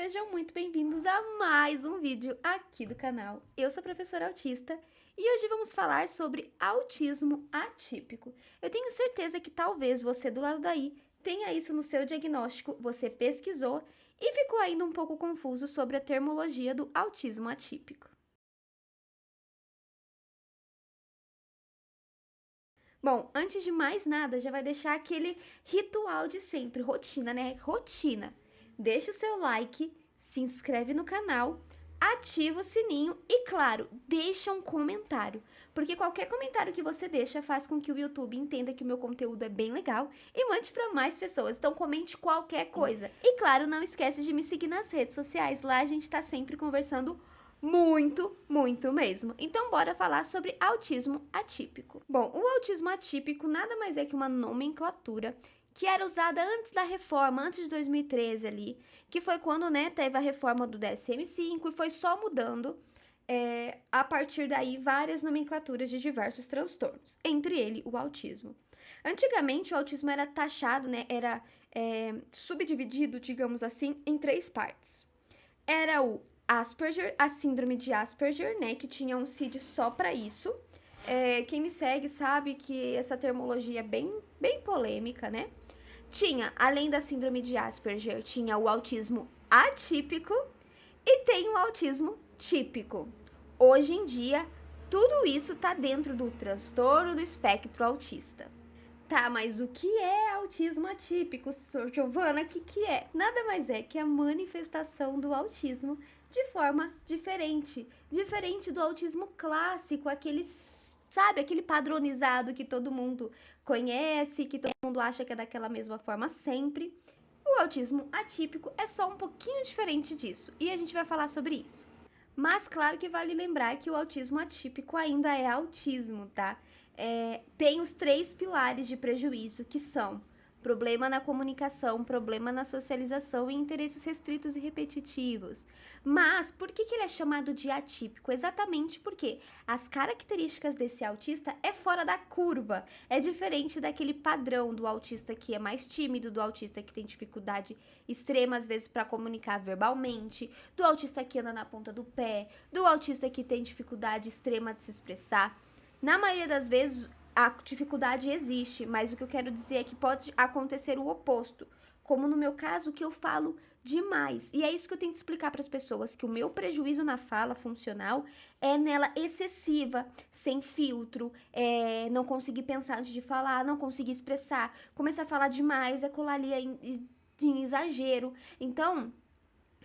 Sejam muito bem-vindos a mais um vídeo aqui do canal. Eu sou a professora autista e hoje vamos falar sobre autismo atípico. Eu tenho certeza que talvez você do lado daí tenha isso no seu diagnóstico, você pesquisou e ficou ainda um pouco confuso sobre a termologia do autismo atípico. Bom, antes de mais nada, já vai deixar aquele ritual de sempre, rotina, né? Rotina. Deixa o seu like, se inscreve no canal, ativa o sininho e, claro, deixa um comentário. Porque qualquer comentário que você deixa faz com que o YouTube entenda que o meu conteúdo é bem legal e mande para mais pessoas. Então comente qualquer coisa. E, claro, não esquece de me seguir nas redes sociais. Lá a gente tá sempre conversando muito mesmo. Então, bora falar sobre autismo atípico. Bom, o autismo atípico nada mais é que uma nomenclatura que era usada antes da reforma, antes de 2013 ali, que foi quando, né, teve a reforma do DSM-5 e foi só mudando, a partir daí, várias nomenclaturas de diversos transtornos, entre ele o autismo. Antigamente, o autismo era taxado, né, era subdividido, digamos assim, em três partes. Era o Asperger, a síndrome de Asperger, né, que tinha um CID só para isso. Quem me segue sabe que essa termologia é bem polêmica, né? Tinha, além da síndrome de Asperger, tinha o autismo atípico e tem o autismo típico. Hoje em dia, tudo isso tá dentro do transtorno do espectro autista. Tá, mas o que é autismo atípico, Sr. Giovana? O que é? Nada mais é que a manifestação do autismo de forma diferente. Diferente do autismo clássico, aquele, sabe, aquele padronizado que todo mundo conhece, que todo mundo acha que é daquela mesma forma sempre. O autismo atípico é só um pouquinho diferente disso, e a gente vai falar sobre isso. Mas claro que vale lembrar que o autismo atípico ainda é autismo, tá? Tem os três pilares de prejuízo, que são problema na comunicação, problema na socialização e interesses restritos e repetitivos. Mas por que ele é chamado de atípico? Exatamente porque as características desse autista é fora da curva, é diferente daquele padrão do autista que é mais tímido, do autista que tem dificuldade extrema às vezes para comunicar verbalmente, do autista que anda na ponta do pé, do autista que tem dificuldade extrema de se expressar. Na maioria das vezes, a dificuldade existe, mas o que eu quero dizer é que pode acontecer o oposto. Como no meu caso, que eu falo demais. E é isso que eu tento explicar para as pessoas, que o meu prejuízo na fala funcional é nela excessiva, sem filtro, não conseguir pensar antes de falar, não conseguir expressar, começar a falar demais, colar ali em exagero. Então,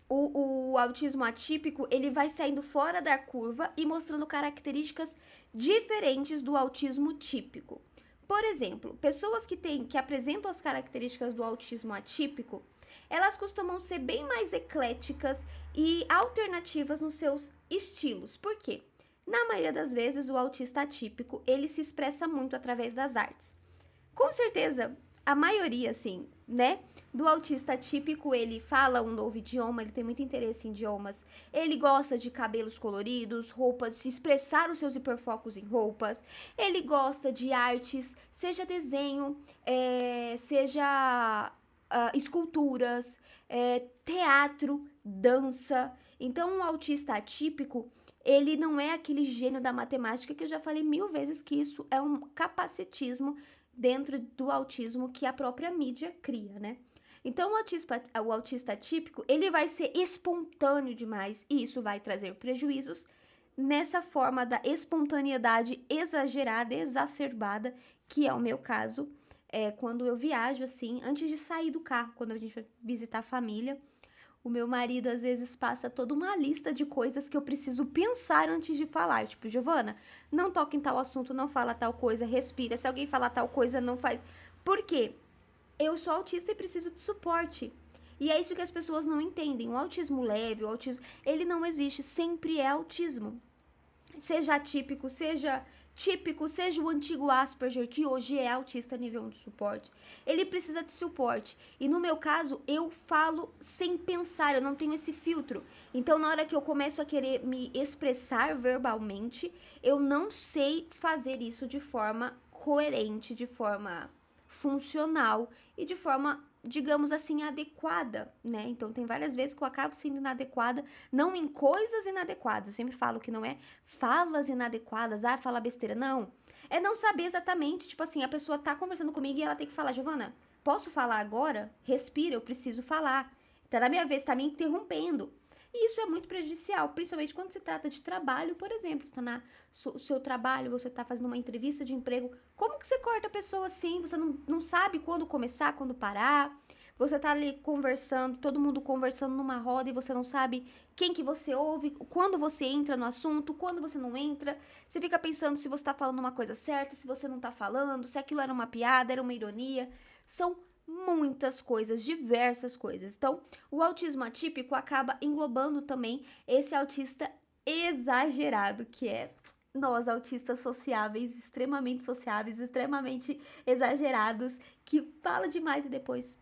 o autismo atípico, ele vai saindo fora da curva e mostrando características diferentes do autismo típico. Por exemplo, pessoas que apresentam as características do autismo atípico, elas costumam ser bem mais ecléticas e alternativas nos seus estilos. Por quê? Na maioria das vezes, o autista atípico, ele se expressa muito através das artes. Com certeza, a maioria, assim, né, do autista típico, ele fala um novo idioma, ele tem muito interesse em idiomas, ele gosta de cabelos coloridos, roupas, de se expressar os seus hiperfocos em roupas, ele gosta de artes, seja desenho, seja esculturas, teatro, dança. Então, o autista atípico, ele não é aquele gênio da matemática que eu já falei 1000 vezes que isso é um capacitismo dentro do autismo que a própria mídia cria, né? Então, o autista atípico, ele vai ser espontâneo demais e isso vai trazer prejuízos nessa forma da espontaneidade exagerada, exacerbada, que é o meu caso, quando eu viajo, assim, antes de sair do carro, quando a gente vai visitar a família, o meu marido às vezes passa toda uma lista de coisas que eu preciso pensar antes de falar. Tipo, Giovana, não toque em tal assunto, não fala tal coisa, respira. Se alguém falar tal coisa, não faz. Por quê? Eu sou autista e preciso de suporte. E é isso que as pessoas não entendem. O autismo leve, o autismo, ele não existe, sempre é autismo. Seja atípico, seja típico, seja o antigo Asperger, que hoje é autista nível 1 de suporte. Ele precisa de suporte. E no meu caso, eu falo sem pensar, eu não tenho esse filtro. Então, na hora que eu começo a querer me expressar verbalmente, eu não sei fazer isso de forma coerente, de forma funcional e de forma digamos assim, adequada, né? Então, tem várias vezes que eu acabo sendo inadequada, não em coisas inadequadas. Eu sempre falo que não é falas inadequadas, fala besteira. Não. É não saber exatamente, tipo assim, a pessoa tá conversando comigo e ela tem que falar, Giovana, posso falar agora? Respira, eu preciso falar. Tá na minha vez, tá me interrompendo. E isso é muito prejudicial, principalmente quando se trata de trabalho, por exemplo. Você tá o seu trabalho, você tá fazendo uma entrevista de emprego. Como que você corta a pessoa assim? Você não sabe quando começar, quando parar. Você tá ali conversando, todo mundo conversando numa roda e você não sabe quem que você ouve, quando você entra no assunto, quando você não entra. Você fica pensando se você tá falando uma coisa certa, se você não tá falando, se aquilo era uma piada, era uma ironia. São muitas coisas, diversas coisas. Então, o autismo atípico acaba englobando também esse autista exagerado, que é nós, autistas sociáveis, extremamente exagerados, que fala demais e depois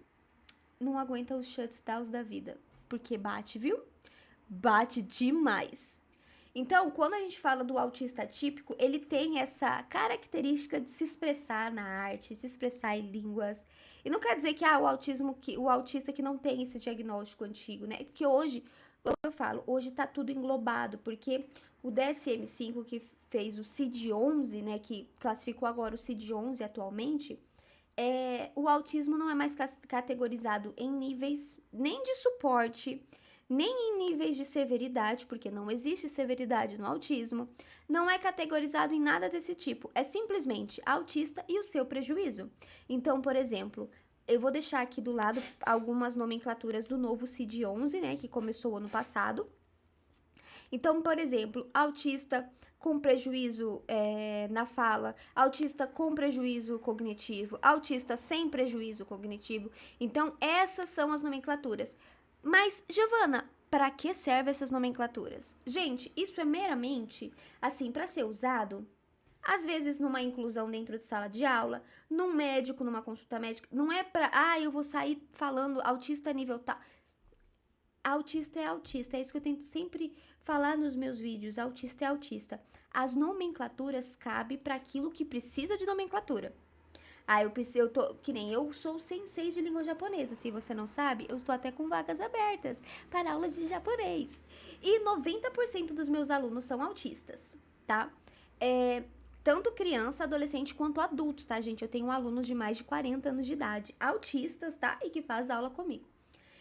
não aguenta os shutdowns da vida. Porque bate, viu? Bate demais. Então, quando a gente fala do autista atípico, ele tem essa característica de se expressar na arte, se expressar em línguas. E não quer dizer que o autista que não tem esse diagnóstico antigo, né? Porque hoje, como eu falo, hoje tá tudo englobado, porque o DSM-5 que fez o CID-11, né, que classificou agora o CID-11 atualmente, o autismo não é mais categorizado em níveis nem de suporte, nem em níveis de severidade, porque não existe severidade no autismo, não é categorizado em nada desse tipo, é simplesmente autista e o seu prejuízo. Então, por exemplo, eu vou deixar aqui do lado algumas nomenclaturas do novo CID-11, né, que começou ano passado. Então, por exemplo, autista com prejuízo na fala, autista com prejuízo cognitivo, autista sem prejuízo cognitivo. Então, essas são as nomenclaturas. Mas, Giovana, para que servem essas nomenclaturas? Gente, isso é meramente, assim, para ser usado, às vezes numa inclusão dentro de sala de aula, num médico, numa consulta médica. Não é para, eu vou sair falando autista nível tal. Autista é autista, é isso que eu tento sempre falar nos meus vídeos. Autista é autista. As nomenclaturas cabem para aquilo que precisa de nomenclatura. Que nem eu sou sensei de língua japonesa. Se você não sabe, eu estou até com vagas abertas para aulas de japonês. E 90% dos meus alunos são autistas, tá? Tanto criança, adolescente quanto adultos, tá, gente? Eu tenho alunos de mais de 40 anos de idade, autistas, tá? E que faz aula comigo.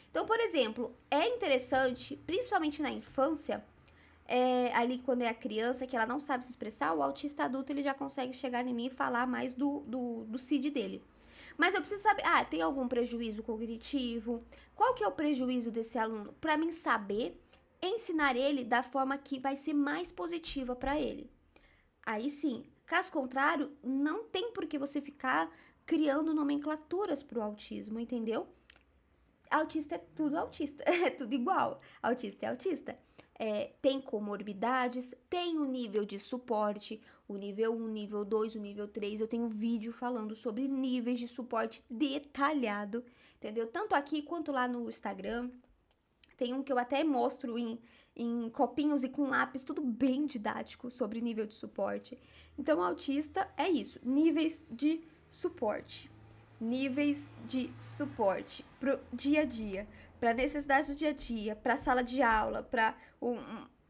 Então, por exemplo, é interessante, principalmente na infância, ali quando é a criança, que ela não sabe se expressar, o autista adulto ele já consegue chegar em mim e falar mais do CID dele. Mas eu preciso saber, tem algum prejuízo cognitivo? Qual que é o prejuízo desse aluno? Para mim saber, ensinar ele da forma que vai ser mais positiva para ele. Aí sim, caso contrário, não tem por que você ficar criando nomenclaturas para o autismo, entendeu? Autista é tudo autista, é tudo igual. Autista é autista. Tem comorbidades, tem o nível de suporte, o nível 1, nível 2, o nível 3. Eu tenho um vídeo falando sobre níveis de suporte detalhado, entendeu? Tanto aqui quanto lá no Instagram. Tem um que eu até mostro em copinhos e com lápis, tudo bem didático sobre nível de suporte. Então, autista é isso, níveis de suporte. Níveis de suporte pro dia a dia, para necessidades do dia a dia, para sala de aula, para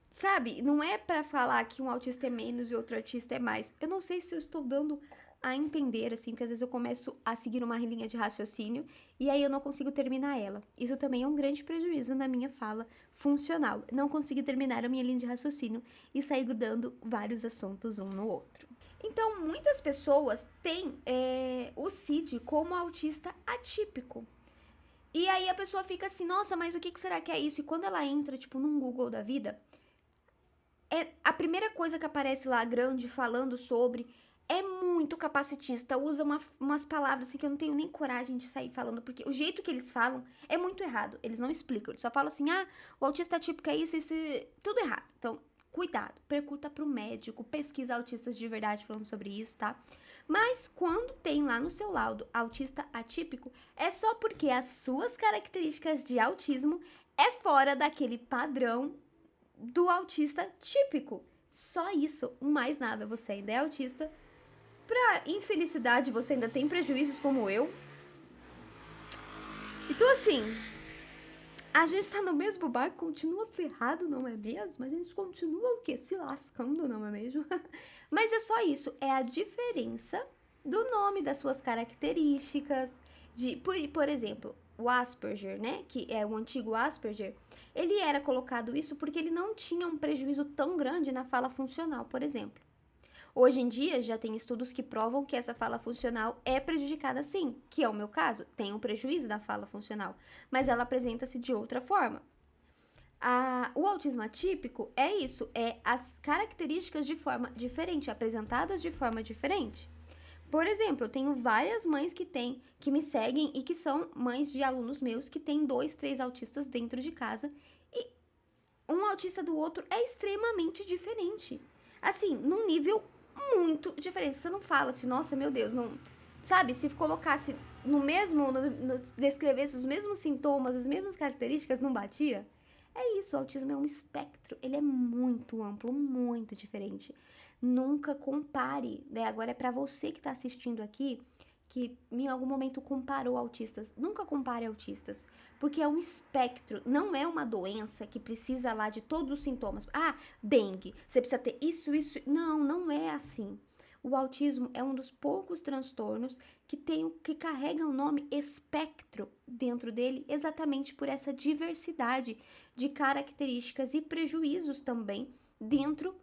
sabe? Não é para falar que um autista é menos e outro autista é mais. Eu não sei se eu estou dando a entender, assim, porque às vezes eu começo a seguir uma linha de raciocínio e aí eu não consigo terminar ela. Isso também é um grande prejuízo na minha fala funcional. Não consigo terminar a minha linha de raciocínio e sair grudando vários assuntos um no outro. Então, muitas pessoas têm o CID como autista atípico. E aí a pessoa fica assim, nossa, mas o que será que é isso? E quando ela entra, tipo, num Google da vida, a primeira coisa que aparece lá, grande, falando sobre, é muito capacitista, usa umas palavras assim que eu não tenho nem coragem de sair falando, porque o jeito que eles falam é muito errado. Eles não explicam, eles só falam assim, o autista atípico é isso, tudo errado. Então, cuidado, percuta pro médico, pesquisa autistas de verdade falando sobre isso, tá? Mas quando tem lá no seu laudo autista atípico, é só porque as suas características de autismo é fora daquele padrão do autista típico. Só isso, mais nada. Você ainda é autista. Pra infelicidade, você ainda tem prejuízos como eu. Então, assim, a gente tá no mesmo barco, continua ferrado, não é mesmo? A gente continua o quê? Se lascando, não é mesmo? Mas é só isso, é a diferença do nome, das suas características. Por exemplo, o Asperger, né? Que é o antigo Asperger, ele era colocado isso porque ele não tinha um prejuízo tão grande na fala funcional, por exemplo. Hoje em dia, já tem estudos que provam que essa fala funcional é prejudicada sim, que é o meu caso, tem um prejuízo da fala funcional, mas ela apresenta-se de outra forma. O autismo atípico é isso, é as características de forma diferente, apresentadas de forma diferente. Por exemplo, eu tenho várias mães que me seguem e que são mães de alunos meus que têm 2, 3 autistas dentro de casa e um autista do outro é extremamente diferente. Assim, num nível muito diferente. Você não fala assim, nossa, meu Deus, não. Sabe, se colocasse descrevesse os mesmos sintomas, as mesmas características, não batia? É isso, o autismo é um espectro, ele é muito amplo, muito diferente. Nunca compare, né? Agora é pra você que tá assistindo aqui, que em algum momento comparou autistas. Nunca compare autistas, porque é um espectro, não é uma doença que precisa lá de todos os sintomas. Ah, dengue, você precisa ter isso, isso. Não, não é assim. O autismo é um dos poucos transtornos que carrega o nome espectro dentro dele, exatamente por essa diversidade de características e prejuízos também dentro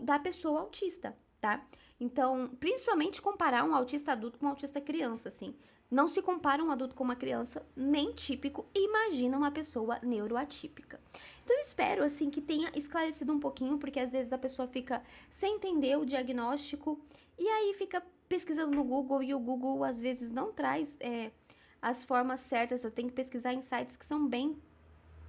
da pessoa autista, tá? Então, principalmente comparar um autista adulto com um autista criança, assim. Não se compara um adulto com uma criança nem típico, imagina uma pessoa neuroatípica. Então, eu espero, assim, que tenha esclarecido um pouquinho, porque às vezes a pessoa fica sem entender o diagnóstico e aí fica pesquisando no Google e o Google às vezes não traz as formas certas. Eu tenho que pesquisar em sites que são bem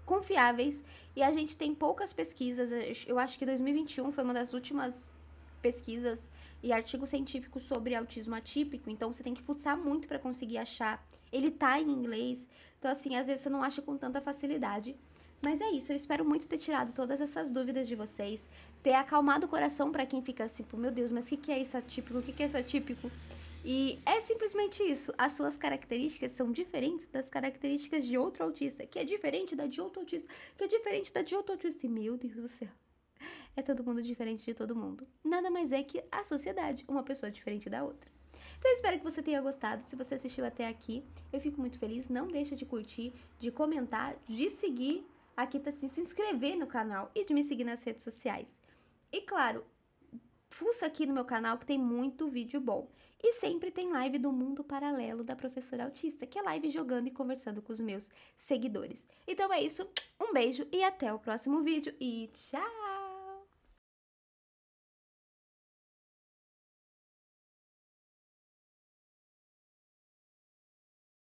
confiáveis e a gente tem poucas pesquisas. Eu acho que 2021 foi uma das últimas pesquisas e artigos científicos sobre autismo atípico, então você tem que fuçar muito para conseguir achar. Ele tá em inglês, então assim, às vezes você não acha com tanta facilidade. Mas é isso, eu espero muito ter tirado todas essas dúvidas de vocês, ter acalmado o coração para quem fica assim, meu Deus, mas o que é isso atípico? O que é isso atípico? E é simplesmente isso, as suas características são diferentes das características de outro autista, que é diferente da de outro autista, que é diferente da de outro autista. E, meu Deus do céu, é todo mundo diferente de todo mundo. Nada mais é que a sociedade, uma pessoa diferente da outra. Então eu espero que você tenha gostado. Se você assistiu até aqui, eu fico muito feliz. Não deixa de curtir, de comentar, de seguir aqui, se inscrever no canal e de me seguir nas redes sociais. E claro, fuça aqui no meu canal que tem muito vídeo bom. E sempre tem live do Mundo Paralelo da Professora Autista, que é live jogando e conversando com os meus seguidores. Então é isso, um beijo e até o próximo vídeo e tchau!